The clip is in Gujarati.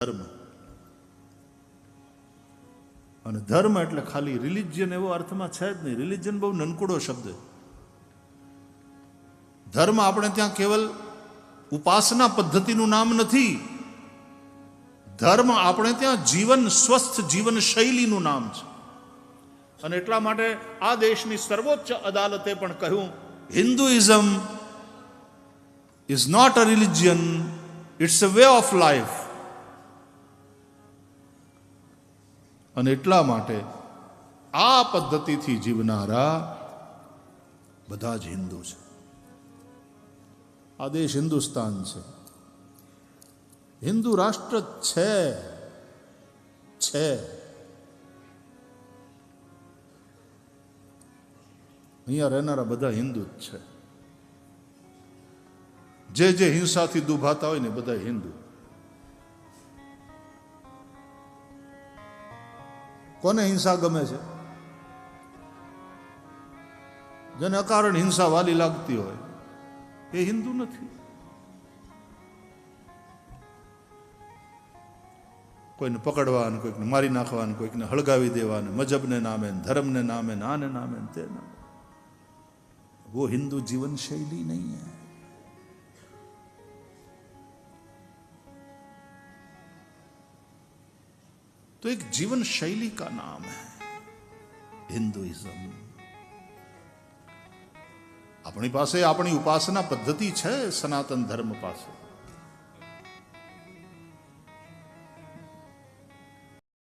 ધર્મ અને ધર્મ એટલે ખાલી રિલિજિયન એવો અર્થમાં છે જ નહીં. રિલિજિયન બહુ નનકુડો શબ્દ. ધર્મ આપણે ત્યાં કેવલ ઉપાસના પદ્ધતિનું નામ નથી. ધર્મ આપણે ત્યાં જીવન સ્વસ્થ જીવન શૈલીનું નામ છે. અને એટલા માટે આ દેશની સર્વોચ્ચ અદાલતે પણ કહ્યું, Hinduism is not a religion, it's a way of life. અને એટલા માટે આ પદ્ધતિથી જીવનારા બધા જ હિન્દુ છે. આ દેશ હિન્દુસ્તાન છે, હિન્દુ રાષ્ટ્ર છે. અહીંયા રહેનારા બધા હિન્દુ જ છે. જે હિંસાથી દુભાતા હોય ને બધા હિન્દુ. કોને હિંસા ગમે છે? જેને અકારણ હિંસા વાલી લાગતી હોય એ હિન્દુ નથી. કોઈને પકડવા, કોઈકને મારી નાખવા, કોઈકને હળગાવી દેવા, મજહબને નામે, ધર્મને નામે, આને નામે, તે નામે. वो हिंदू जीवन शैली नहीं है. तो एक जीवन शैली का नाम है हिंदुइज्म. अपनी पासे अपनी उपासना पद्धति है सनातन धर्म पासे.